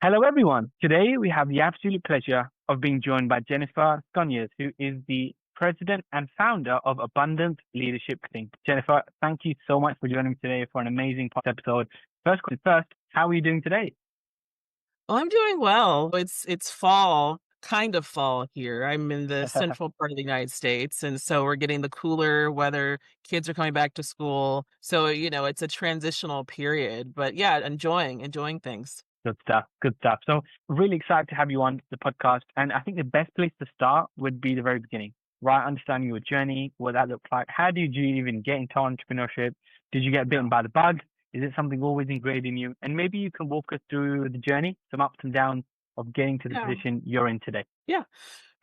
Hello, everyone. Today we have the absolute pleasure of being joined by Jennifer Sconyers, who is the president and founder of Abundant Leadership Think. Jennifer, thank you so much for joining me today for an amazing episode. First question first, how are you doing today? Well, I'm doing well. It's fall, kind of fall here. I'm in the central part of the United States, and so we're getting the cooler weather. Kids are coming back to school. So, it's a transitional period, but yeah, enjoying things. Good stuff. Good stuff. So, really excited to have you on the podcast. And I think the best place to start would be the very beginning, right? Understanding your journey, what that looked like. How did you even get into entrepreneurship? Did you get bitten by the bug? Is it something always ingrained in you? And maybe you can walk us through the journey, some ups and downs of getting to the Yeah. position you're in today. Yeah,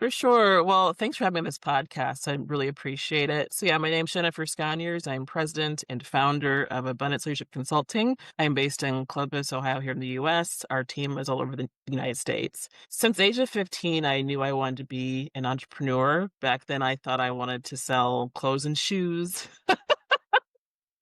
for sure. Well, thanks for having me on this podcast. I really appreciate it. So, yeah, my name's Jennifer Sconyers. I'm president and founder of Abundance Leadership Consulting. I'm based in Columbus, Ohio, here in the US. Our team is all over the United States. Since the age of 15, I knew I wanted to be an entrepreneur. Back then, I thought I wanted to sell clothes and shoes.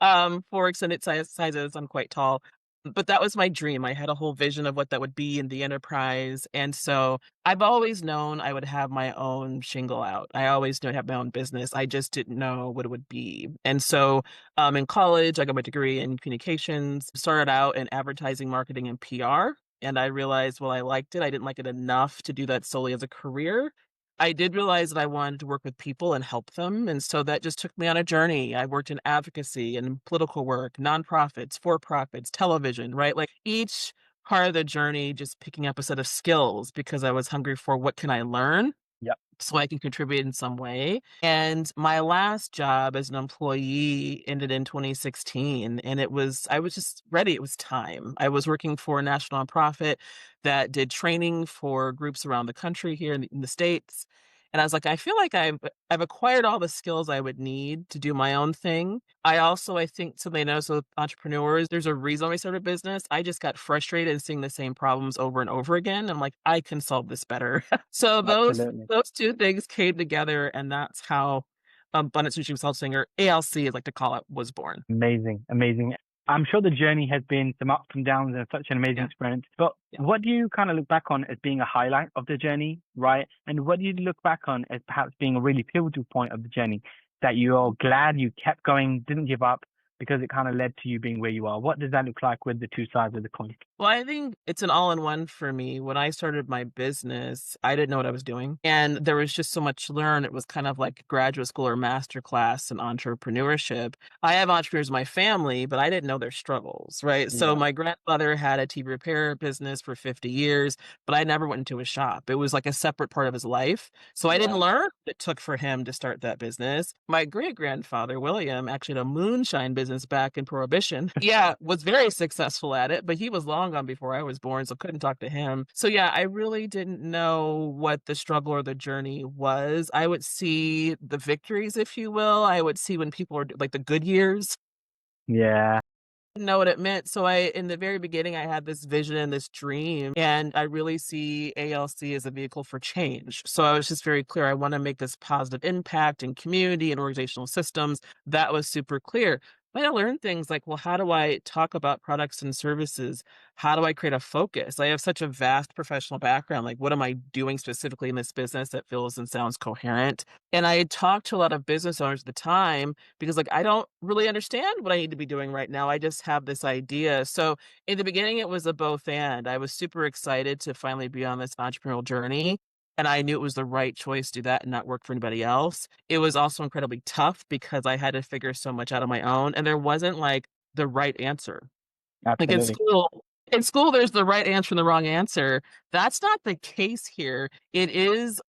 For extended sizes. I'm quite tall, but that was my dream. I had a whole vision of what that would be in the enterprise, and so I've always known I would have my own shingle out. I always knew I'd have my own business. I just didn't know what it would be. And so, in college, I got my degree in communications, started out in advertising, marketing, and PR. And I realized, well, I liked it. I didn't like it enough to do that solely as a career. I did realize that I wanted to work with people and help them, and so that just took me on a journey. I worked in advocacy and political work, nonprofits, for-profits, television, right? Like, each part of the journey just picking up a set of skills because I was hungry for what can I learn Yep. so I can contribute in some way. And my last job as an employee ended in 2016, and I was just ready. It was time. I was working for a national nonprofit that did training for groups around the country here in the States. And I was like, I feel like I've acquired all the skills I would need to do my own thing. I think something I notice with entrepreneurs, there's a reason why we started a business. I just got frustrated in seeing the same problems over and over again. I'm like, I can solve this better. So Absolutely. those 2 things came together, and that's how Abundant Sushi Consulting, or ALC, as I like to call it, was born. Amazing. Amazing. I'm sure the journey has been some ups and downs and such an amazing Yeah, experience. But yeah. what do you kind of look back on as being a highlight of the journey, right? And what do you look back on as perhaps being a really pivotal point of the journey that you're glad you kept going, didn't give up because it kind of led to you being where you are? What does that look like with the two sides of the coin? Well, I think it's an all-in-one for me. When I started my business, I didn't know what I was doing, and there was just so much to learn. It was kind of like graduate school or master class in entrepreneurship. I have entrepreneurs in my family, but I didn't know their struggles, right? So Yeah, my grandfather had a TV repair business for 50 years, but I never went into a shop. It was like a separate part of his life. So I didn't yeah. learn what it took for him to start that business. My great-grandfather, William, actually had a moonshine business back in Prohibition. Yeah, was very successful at it, but he was long gone before I was born, so couldn't talk to him. So yeah, I really didn't know what the struggle or the journey was. I would see the victories, if you will. I would see when people were like the good years, Yeah, didn't know what it meant. So in the very beginning, I had this vision and this dream, and I really see ALC as a vehicle for change. So I was just very clear. I want to make this positive impact in community and organizational systems. That was super clear. But I learned things like, well, how do I talk about products and services? How do I create a focus? I have such a vast professional background. Like, what am I doing specifically in this business that feels and sounds coherent? And I had talked to a lot of business owners at the time because, like, I don't really understand what I need to be doing right now. I just have this idea. So in the beginning, it was a both and. I was super excited to finally be on this entrepreneurial journey. And I knew it was the right choice to do that and not work for anybody else. It was also incredibly tough because I had to figure so much out on my own. And there wasn't like the right answer. Like absolutely. in school, there's the right answer and the wrong answer. That's not the case here. It's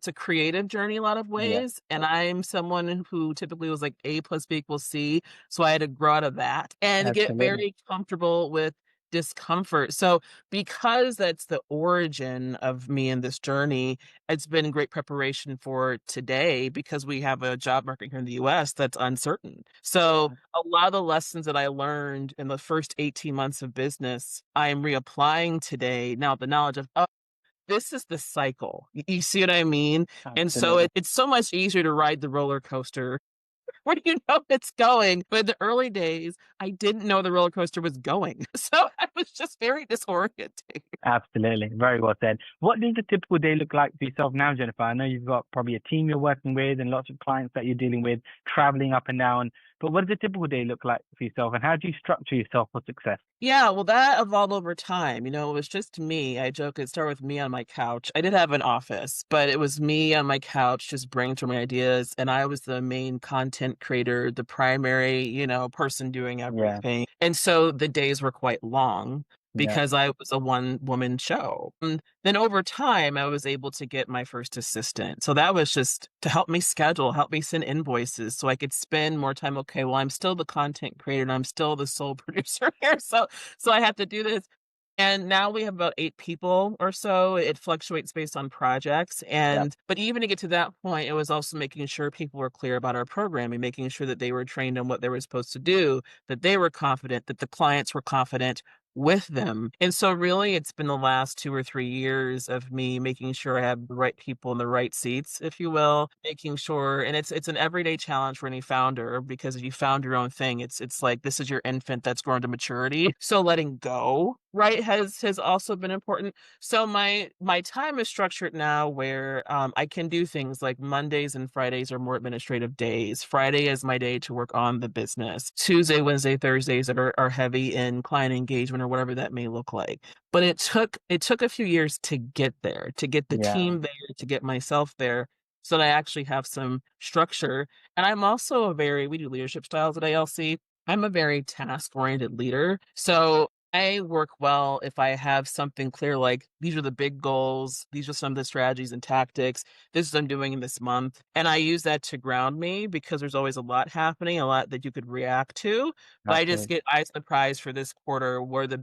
a creative journey a lot of Yeah, ways, and I'm someone who typically was like A plus B equals C, so I had to grow out of that and get absolutely. very comfortable with discomfort. So, because that's the origin of me in this journey, it's been great preparation for today because we have a job market here in the US that's uncertain. So, a lot of the lessons that I learned in the first 18 months of business, I'm reapplying today. Now, the knowledge of, oh, this is the cycle. You see what I mean? And so Absolutely. it's so much easier to ride the roller coaster where you know it's going. But in the early days, I didn't know the roller coaster was going. So I was just very disorienting. Absolutely. Very well said. What does a typical day look like for yourself now, Jennifer? I know you've got probably a team you're working with and lots of clients that you're dealing with, traveling up and down. But what does a typical day look like for yourself, and how do you structure yourself for success? Yeah, well, that evolved over time. It was just me. I joke it started with me on my couch. I did have an office, but it was me on my couch just brainstorming ideas. And I was the main content creator, the primary, person doing Yeah, everything. And so the days were quite long yeah, because I was a one woman show. And then over time, I was able to get my first assistant. So that was just to help me schedule, help me send invoices so I could spend more time. Okay, well, I'm still the content creator and I'm still the sole producer here. So I have to do this. And now we have about 8 people or so. It fluctuates based on projects. yeah, But even to get to that point, it was also making sure people were clear about our programming, making sure that they were trained on what they were supposed to do, that they were confident, that the clients were confident with them. And so really it's been the last 2 or 3 years of me making sure I have the right people in the right seats, if you will, making sure, and it's an everyday challenge for any founder because if you found your own thing, it's like this is your infant that's grown to maturity. So letting go, right, has also been important. So my time is structured now where I can do things like Mondays and Fridays are more administrative days. Friday is my day to work on the business. Tuesday, Wednesday, Thursdays are heavy in client engagement or whatever that may look like. But it took a few years to get there, to get the yeah. team there, to get myself there, so that I actually have some structure. And I'm also we do leadership styles at ALC. I'm a very task oriented leader. So I work well if I have something clear, like these are the big goals, these are some of the strategies and tactics, this is what I'm doing in this month. And I use that to ground me because there's always a lot happening, a lot that you could react to. But I just Absolutely. get eyes on the prize for this quarter, where the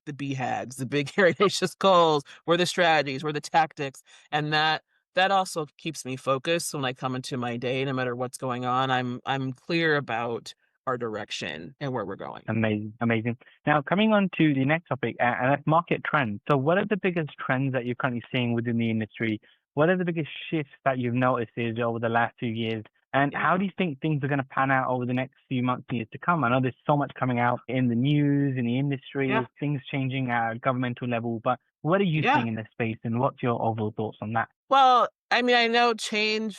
BHAGs, the big audacious goals, where the strategies, where the tactics, and that also keeps me focused when I come into my day, no matter what's going on. I'm clear about our direction and where we're going. Amazing, amazing. Now, coming on to the next topic, and that's market trends. So, what are the biggest trends that you're currently seeing within the industry? What are the biggest shifts that you've noticed over the last 2 years? And Yeah. how do you think things are going to pan out over the next few months and years to come? I know there's so much coming out in the news, in the industry, Yeah. things changing at a governmental level. But what are you Yeah. seeing in this space, and what's your overall thoughts on that? Well, I mean, I know change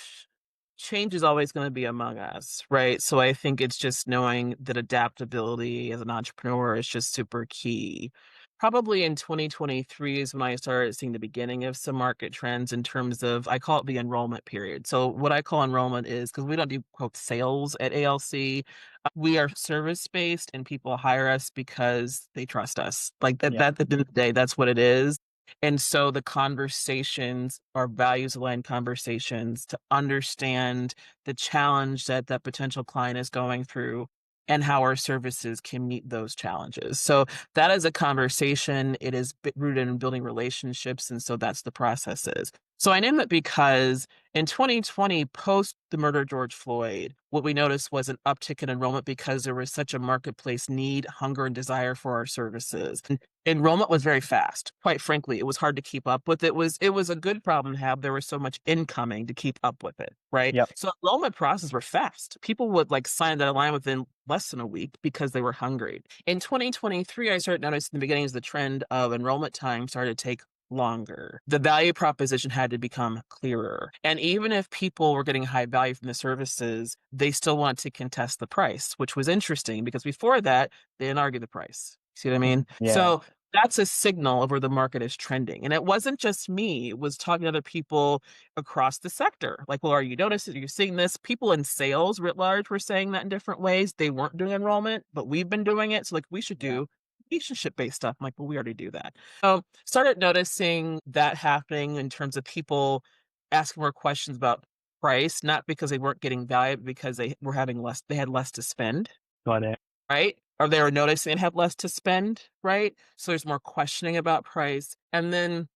is always going to be among us, right? So I think it's just knowing that adaptability as an entrepreneur is just super key. Probably in 2023 is when I started seeing the beginning of some market trends in terms of, I call it the enrollment period. So what I call enrollment is, because we don't do quote sales at ALC, we are service based and people hire us because they trust us. Like Yeah, that at the end of the day, that's what it is. And so the conversations are values aligned conversations to understand the challenge that that potential client is going through and how our services can meet those challenges. So that is a conversation. It is rooted in building relationships. And so that's the process is. So I named it because in 2020, post the murder of George Floyd, what we noticed was an uptick in enrollment because there was such a marketplace need, hunger, and desire for our services. Enrollment was very fast. Quite frankly, it was hard to keep up with. It was a good problem to have. There was so much incoming to keep up with it, right? yep, So enrollment processes were fast. People would like sign that line within less than a week because they were hungry. In 2023, I started noticing the beginnings of the trend of enrollment time started to take longer. The value proposition had to become clearer. And even if people were getting high value from the services, they still want to contest the price, which was interesting because before that, they didn't argue the price. See what I mean? yeah, So that's a signal of where the market is trending. And it wasn't just me, it was talking to other people across the sector. Like, well, are you noticing, are you seeing this? People in sales writ large were saying that in different ways. They weren't doing enrollment, but we've been doing it. So like we should yeah, do relationship based stuff. I'm like, well, we already do that. So started noticing that happening in terms of people asking more questions about price, not because they weren't getting value, but because they had less to spend, got it. right? Or they were noticing they have less to spend, right? So there's more questioning about price. And then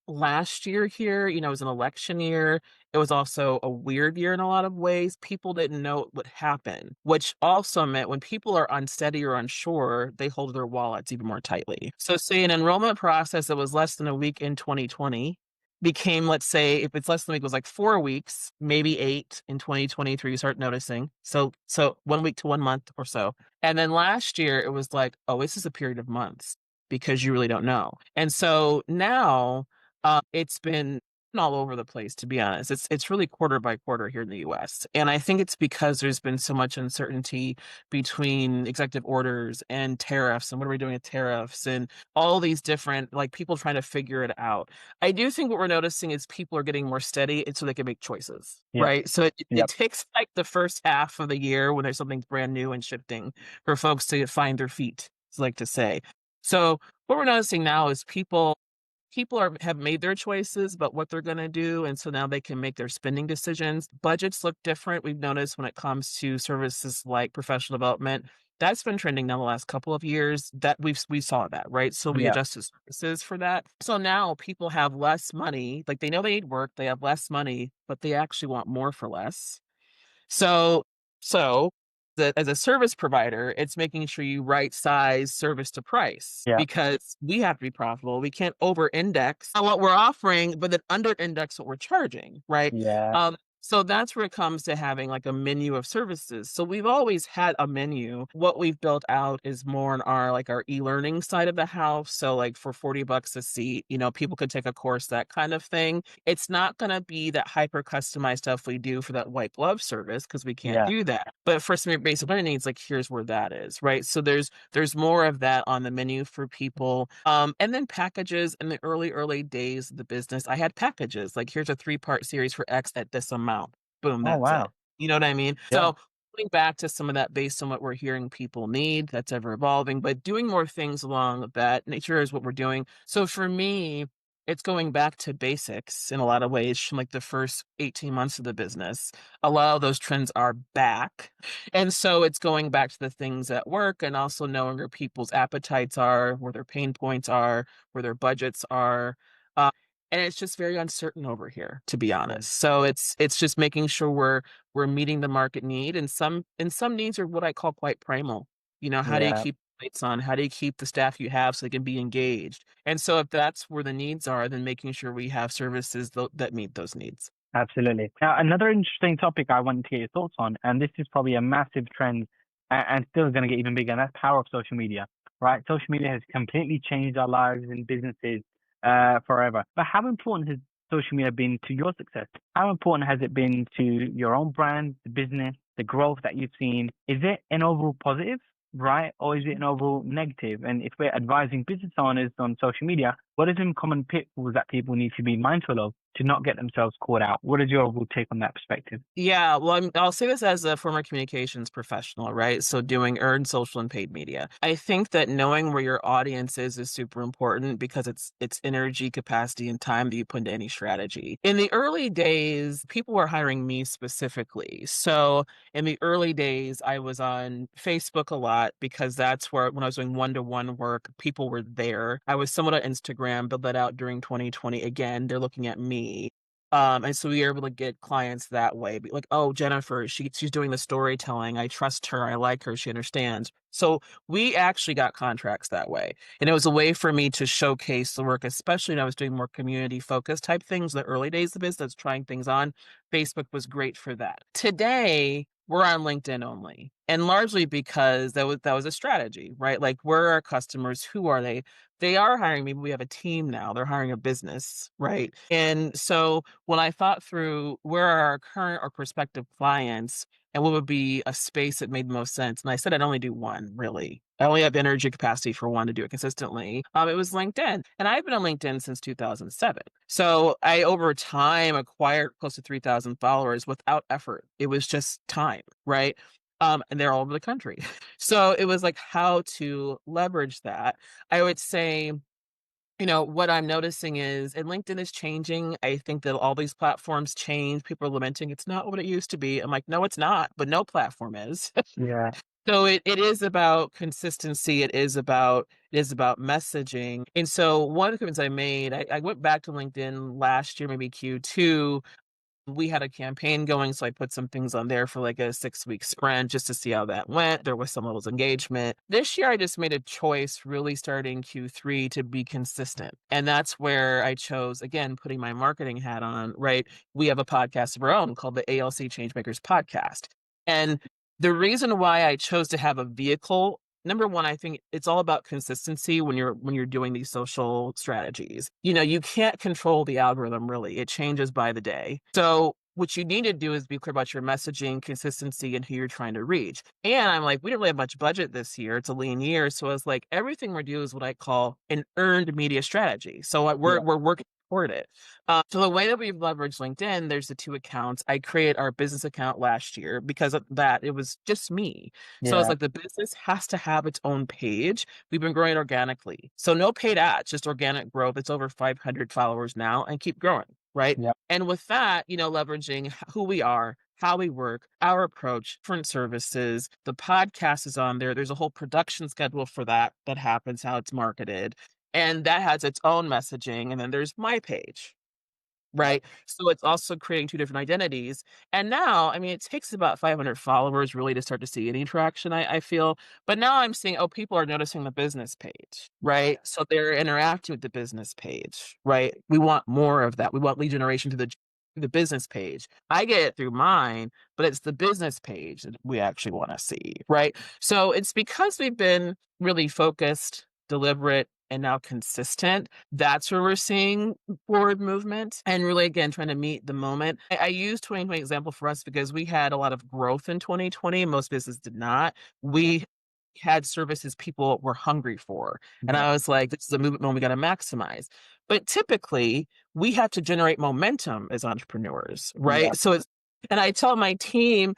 last year here, it was an election year. It was also a weird year in a lot of ways. People didn't know what would happen, which also meant when people are unsteady or unsure, they hold their wallets even more tightly. So say an enrollment process that was less than a week in 2020 became, let's say, if it's less than a week, it was like 4 weeks, maybe 8 in 2023, you start noticing. So 1 week to 1 month or so. And then last year it was like, oh, this is a period of months because you really don't know. And so now it's been all over the place, to be honest. It's really quarter by quarter here in the US. And I think it's because there's been so much uncertainty between executive orders and tariffs and what are we doing with tariffs and all these different like people trying to figure it out. I do think what we're noticing is people are getting more steady and so they can make choices, Yep. right? So it Yep. takes like the first half of the year when there's something brand new and shifting for folks to find their feet, as I like to say. So what we're noticing now is people have made their choices about what they're going to do, and so now they can make their spending decisions. Budgets look different. We've noticed when it comes to services like professional development, that's been trending now the last couple of years. That we saw that, right? So we Yeah. adjusted services for that. So now people have less money. Like they know they need work, they have less money, but they actually want more for less. So so that as a service provider, it's making sure you right size service to price Yeah. because we have to be profitable. We can't over index on what we're offering, but then under index what we're charging, right? Yeah. So that's where it comes to having like a menu of services. So we've always had a menu. What we've built out is more on our like our e-learning side of the house. So like for $40 a seat, people could take a course, that kind of thing. It's not going to be that hyper customized stuff we do for that white glove service because we can't Yeah. do that. But for some basic learning needs, like here's where that is, right? So there's more of that on the menu for people. And then packages in the early days of the business, I had packages like here's a 3-part series for X at this amount. Boom, Oh, that's it. wow. You know what I mean? Yeah. So going back to some of that based on what we're hearing people need, that's ever evolving, but doing more things along that nature is what we're doing. So for me, it's going back to basics in a lot of ways from like the first 18 months of the business. A lot of those trends are back. And so it's going back to the things that work and also knowing where people's appetites are, where their pain points are, where their budgets are. Uh, and it's just very uncertain over here, to be Yeah. honest. So it's just making sure we're meeting the market need, and some needs are what I call quite primal. How do you Yeah. keep lights on? How do you keep the staff you have so they can be engaged? And so if that's where the needs are, then making sure we have services that meet those needs. Absolutely. Now, another interesting topic I wanted to get your thoughts on, and this is probably a massive trend and still going to get even bigger, and that's power of social media, right? Social media has completely changed our lives and businesses forever. But how important has social media been to your success? How important has it been to your own brand, the business, the growth that you've seen? Is it an overall positive, right? Or is it an overall negative? And if we're advising business owners on social media, what are some common pitfalls that people need to be mindful of to not get themselves caught out? What is your overall take on that perspective? Yeah, well, I'll say this as a former communications professional, right? So doing earned social and paid media. I think that knowing where your audience is super important because it's energy, capacity, and time that you put into any strategy. In the early days, people were hiring me specifically. So in the early days, I was on Facebook a lot because that's where when I was doing one-to-one work, people were there. I was somewhat on Instagram, built that out during 2020. Again, they're looking at me. And so we were able to get clients that way. Be like, oh, Jennifer, she's doing the storytelling. I trust her. I like her. She understands. So we actually got contracts that way. And it was a way for me to showcase the work, especially when I was doing more community focused type things, the early days of business, trying things on. Facebook was great for that. Today, we're on LinkedIn only. And largely because that was a strategy, right? Like where are our customers? Who are they? They are hiring me, but we have a team now. They're hiring a business, right? And so when I thought through where are our current or prospective clients and what would be a space that made the most sense, and I said I'd only do one, really. I only have energy capacity for one to do it consistently. It was LinkedIn. And I've been on LinkedIn since 2007. So I, over time, acquired close to 3,000 followers without effort. It was just time, right? And they're all over the country. So it was like how to leverage that. I would say what I'm noticing is, and LinkedIn is changing. I think that all these platforms change. People are lamenting it's not what it used to be. I'm like, no, it's not, but no platform is. Yeah. So it is about consistency. It is about messaging. And so one of the comments I made, I went back to LinkedIn last year, maybe Q2, We had a campaign going, so I put some things on there for like a 6-week sprint just to see how that went. There was some levels of engagement. This year, I just made a choice really starting Q3 to be consistent. And that's where I chose, again, putting my marketing hat on, right? We have a podcast of our own called the ALC Changemakers Podcast. And the reason why I chose to have a vehicle, number one, I think it's all about consistency when you're doing these social strategies. You can't control the algorithm really. It changes by the day. So what you need to do is be clear about your messaging, consistency, and who you're trying to reach. And I'm like, we didn't really have much budget this year. It's a lean year. So it's like everything we're doing is what I call an earned media strategy. So we're Yeah. we're working toward it. So the way that we've leveraged LinkedIn, there's the two accounts. I created our business account last year because of that. It was just me. So it's Yeah. like the business has to have its own page. We've been growing organically. So no paid ads, just organic growth. It's over 500 followers now and keep growing, right? Yeah. And with that, leveraging who we are, how we work, our approach, different services. The podcast is on there. There's a whole production schedule for that happens, how it's marketed. And that has its own messaging. And then there's my page, Yeah. right? So it's also creating two different identities. And now, I mean, it takes about 500 followers really to start to see any traction, I feel. But now I'm seeing, oh, people are noticing the business page, right? So they're interacting with the business page, right? We want more of that. We want lead generation to the business page. I get it through mine, but it's the business page that we actually want to see, right? So it's because we've been really focused, deliberate, and now consistent. That's where we're seeing forward movement and really, again, trying to meet the moment. I use 2020 example for us because we had a lot of growth in 2020. Most businesses did not. We had services people were hungry for. And Yeah. I was like, this is a movement moment we got to maximize. But typically, we have to generate momentum as entrepreneurs, Yeah. right? And I tell my team,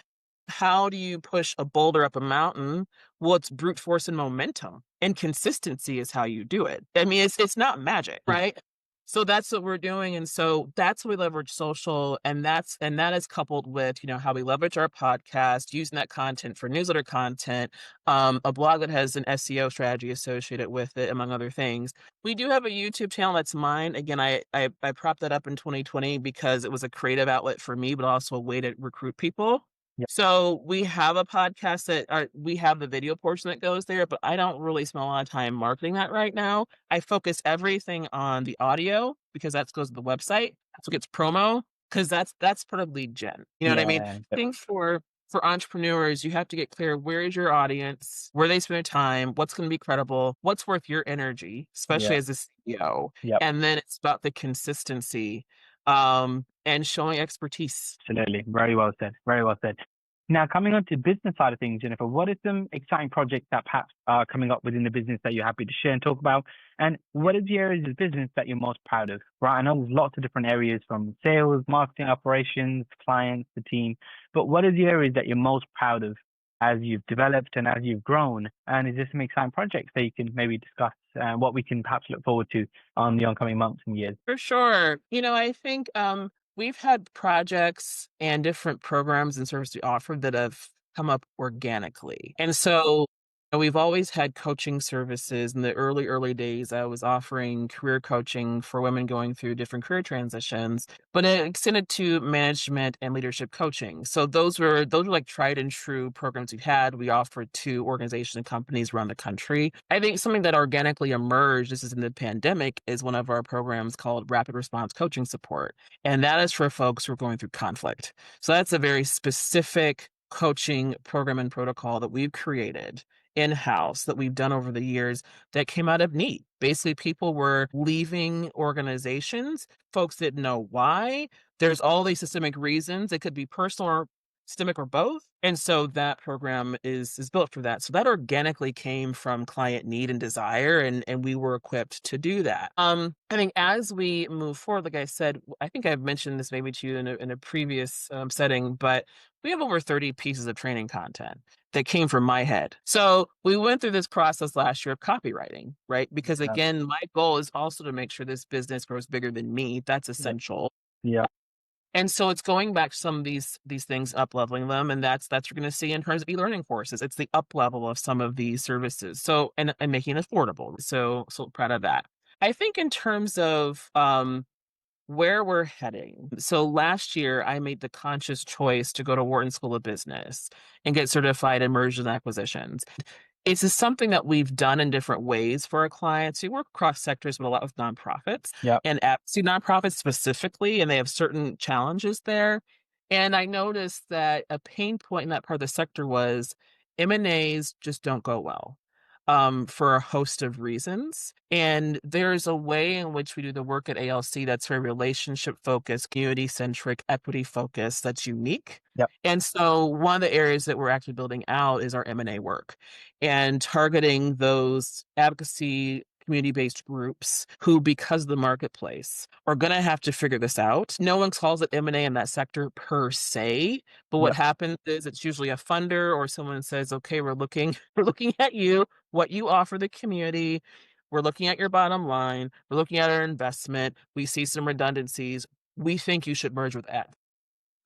how do you push a boulder up a mountain? Well, it's brute force and momentum, and consistency is how you do it. I mean, it's not magic, right? So that's what we're doing, and so that's what we leverage social, and that is coupled with how we leverage our podcast, using that content for newsletter content, a blog that has an SEO strategy associated with it, among other things. We do have a YouTube channel that's mine. Again, I propped that up in 2020 because it was a creative outlet for me, but also a way to recruit people. Yeah. So we have a podcast we have the video portion that goes there, but I don't really spend a lot of time marketing that right now. I focus everything on the audio because that goes to the website. That's what gets promo because that's part of lead gen. You know what I mean? Yeah. I think for entrepreneurs, you have to get clear where is your audience, where they spend their time, what's going to be credible, what's worth your energy, Yeah. especially as a CEO. Yeah. And then it's about the consistency and showing expertise. Absolutely. Very well said. Very well said. Now, coming on to business side of things, Jennifer, what are some exciting projects that perhaps are coming up within the business that you're happy to share and talk about? And what are the areas of business that you're most proud of? Right. I know there's lots of different areas from sales, marketing, operations, clients, the team, but what are the areas that you're most proud of as you've developed and as you've grown? And is there some exciting projects that you can maybe discuss what we can perhaps look forward to on the oncoming months and years? For sure. I think we've had projects and different programs and services we offer that have come up organically. And so we've always had coaching services. In the early days, I was offering career coaching for women going through different career transitions, but it extended to management and leadership coaching. So those were like tried and true programs we've had. We offered to organizations and companies around the country. I think something that organically emerged, this is in the pandemic, is one of our programs called Rapid Response Coaching Support. And that is for folks who are going through conflict. So that's a very specific coaching program and protocol that we've created in-house that we've done over the years that came out of need. Basically, people were leaving organizations. Folks didn't know why. There's all these systemic reasons. It could be personal or systemic or both. And so that program is built for that. So that organically came from client need and desire, and we were equipped to do that. I think as we move forward, like I said, I think I've mentioned this maybe to you in a previous setting, but we have over 30 pieces of training content that came from my head. So we went through this process last year of copywriting, right? Because Yeah. again, my goal is also to make sure this business grows bigger than me. That's Yeah. essential. Yeah. And so it's going back to some of these things, up leveling them, and that's what you're going to see in terms of e-learning courses. It's the up level of some of these services. So and making it affordable. So proud of that. I think in terms of where we're heading. So last year, I made the conscious choice to go to Wharton School of Business and get certified in mergers and acquisitions. It's just something that we've done in different ways for our clients. We work across sectors, but a lot with nonprofits Yep. and advocacy nonprofits specifically, and they have certain challenges there. And I noticed that a pain point in that part of the sector was M&As just don't go well for a host of reasons. And there's a way in which we do the work at ALC that's very relationship focused, community centric, equity focused, that's unique. Yep. And so one of the areas that we're actually building out is our M&A work and targeting those advocacy community-based groups who, because of the marketplace, are going to have to figure this out. No one calls it M&A in that sector per se, but what Yep. happens is it's usually a funder or someone says, okay, we're looking we're looking at you, what you offer the community. We're looking at your bottom line. We're looking at our investment. We see some redundancies. We think you should merge with X.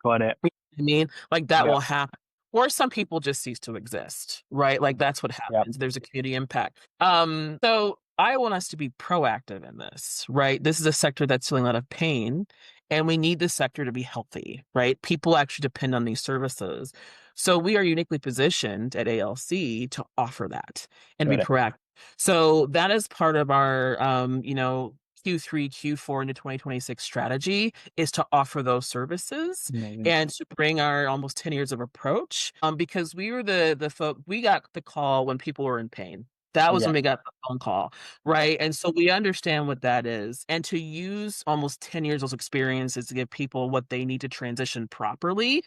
Got it. I mean, like that Yep. will happen. Or some people just cease to exist, right? Like that's what Yep. happens. There's a community impact. So I want us to be proactive in this, right? This is a sector that's feeling a lot of pain, and we need the sector to be healthy, right? People actually depend on these services. So we are uniquely positioned at ALC to offer that and be Got it. proactive. So that is part of our Q3, Q4 into 2026 strategy is to offer those services Amazing. and to bring our almost 10 years of approach, because we were the folk we got the call when people were in pain. That was Yeah. when we got the phone call, right? And so we understand what that is, and to use almost 10 years of experiences to give people what they need to transition properly,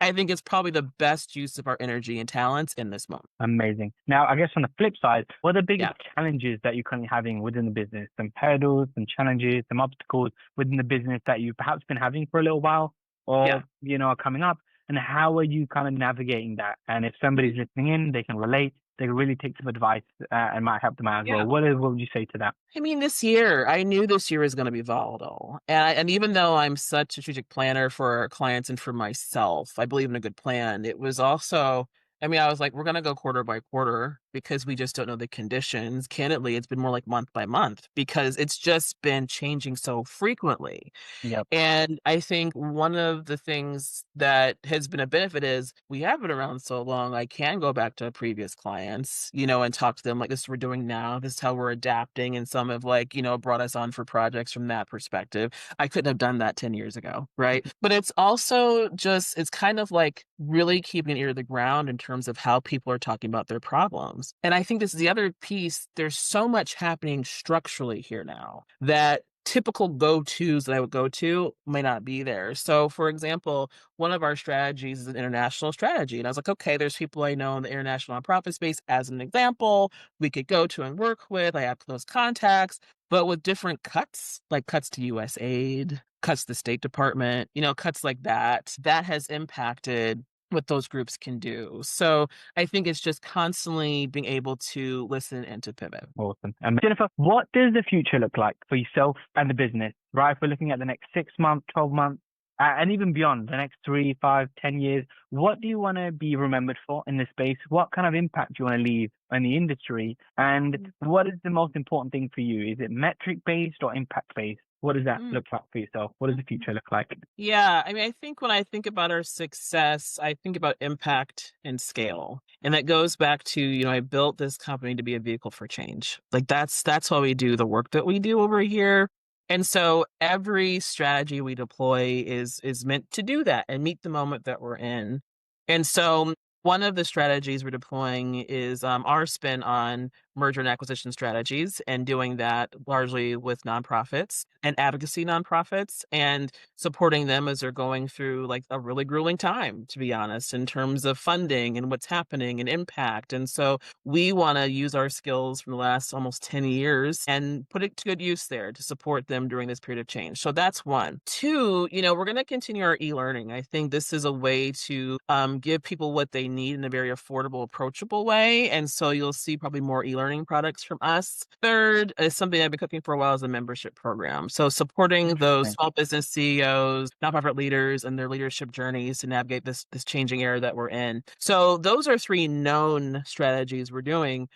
I think it's probably the best use of our energy and talents in this moment. Amazing. Now, I guess on the flip side, what are the biggest Yeah. challenges that you're currently having within the business? Some hurdles, some challenges, some obstacles within the business that you've perhaps been having for a little while Yeah. or, are coming up? And how are you kind of navigating that? And if somebody's listening in, they can relate, they can really take some advice and might help them out as well. Yeah. What would you say to that? I mean, I knew this year was going to be volatile. And even though I'm such a strategic planner for our clients and for myself, I believe in a good plan. It was also, I mean, I was like, we're going to go quarter by quarter because we just don't know the conditions. Candidly, it's been more like month by month because it's just been changing so frequently. Yep. And I think one of the things that has been a benefit is we have been around so long, I can go back to previous clients, and talk to them like this is what we're doing now. This is how we're adapting. And some have brought us on for projects from that perspective. I couldn't have done that 10 years ago. Right. But it's also it's kind of like really keeping an ear to the ground in terms of how people are talking about their problems. And I think this is the other piece. There's so much happening structurally here now that typical go-tos that I would go to may not be there. So, for example, one of our strategies is an international strategy. And I was like, okay, there's people I know in the international nonprofit space as an example, we could go to and work with. I have close contacts, but with different cuts, like cuts to US aid, cuts to the State Department, cuts like that, that has impacted what those groups can do. So I think it's just constantly being able to listen and to pivot. Awesome. Jennifer, what does the future look like for yourself and the business, right? If we're looking at the next 6 months, 12 months, and even beyond the next 3, 5, 10 years, what do you want to be remembered for in this space? What kind of impact do you want to leave in the industry? And what is the most important thing for you? Is it metric based or impact based? What does that Mm. look like for yourself? What does the future look like? Yeah, I mean, I think when I think about our success, I think about impact and scale. And that goes back to, I built this company to be a vehicle for change. Like that's why we do the work that we do over here. And so every strategy we deploy is meant to do that and meet the moment that we're in. And so one of the strategies we're deploying is our spin on merger and acquisition strategies and doing that largely with nonprofits and advocacy nonprofits and supporting them as they're going through like a really grueling time, to be honest, in terms of funding and what's happening and impact. And so we want to use our skills from the last almost 10 years and put it to good use there to support them during this period of change. So that's one. Two, we're going to continue our e-learning. I think this is a way to give people what they need in a very affordable, approachable way. And so you'll see probably more e-learning products from us. Third is something I've been cooking for a while is a membership program. So supporting those Interesting. small business CEOs, nonprofit leaders and their leadership journeys to navigate this changing era that we're in. So those are three known strategies we're doing.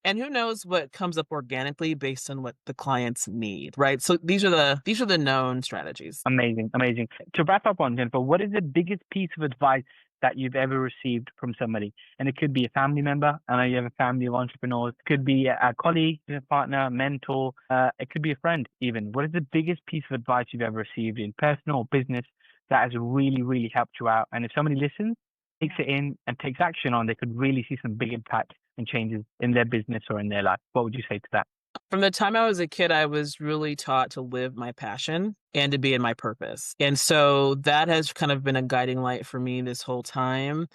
And who knows what comes up organically based on what the clients need, right? So these are the known strategies. Amazing, amazing. To wrap up on, Jennifer, what is the biggest piece of advice that you've ever received from somebody? And it could be a family member. I know you have a family of entrepreneurs. It could be a colleague, a partner, mentor. It could be a friend even. What is the biggest piece of advice you've ever received in personal or business that has really, really helped you out? And if somebody listens, takes it in and takes action on, they could really see some big impact and changes in their business or in their life. What would you say to that? From the time I was a kid, I was really taught to live my passion and to be in my purpose. And so that has kind of been a guiding light for me this whole time.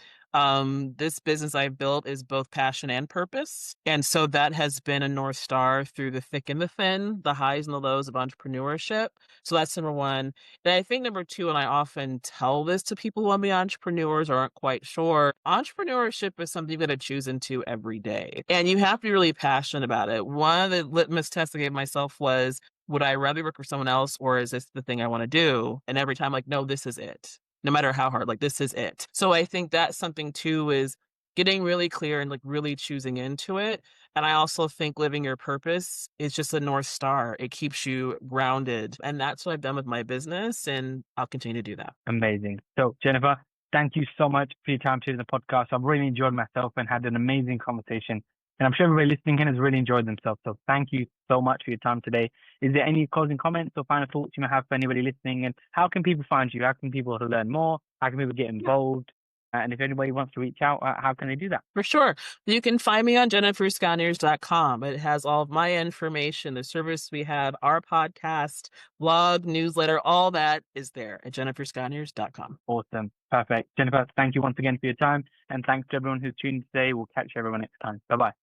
This business I've built is both passion and purpose. And so that has been a North Star through the thick and the thin, the highs and the lows of entrepreneurship. So that's number one. And I think number two, and I often tell this to people who want to be entrepreneurs or aren't quite sure, entrepreneurship is something you got to choose into every day. And you have to be really passionate about it. One of the litmus tests I gave myself was, would I rather work for someone else or is this the thing I want to do? And every time, like, no, this is it. No matter how hard, like, this is it. So I think that's something too, is getting really clear and like really choosing into it. And I also think living your purpose is just a North Star. It keeps you grounded. And that's what I've done with my business. And I'll continue to do that. Amazing. So, Jennifer, thank you so much for your time today in the podcast. I've really enjoyed myself and had an amazing conversation. And I'm sure everybody listening in has really enjoyed themselves. So, thank you so much for your time today. Is there any closing comments or final thoughts you might have for anybody listening? And how can people find you? How can people learn more? How can people get involved? And if anybody wants to reach out, how can they do that? For sure. You can find me on jennifersconyers.com. It has all of my information, the service we have, our podcast, blog, newsletter, all that is there at jennifersconyers.com. Awesome. Perfect. Jennifer, thank you once again for your time. And thanks to everyone who's tuned today. We'll catch everyone next time. Bye bye.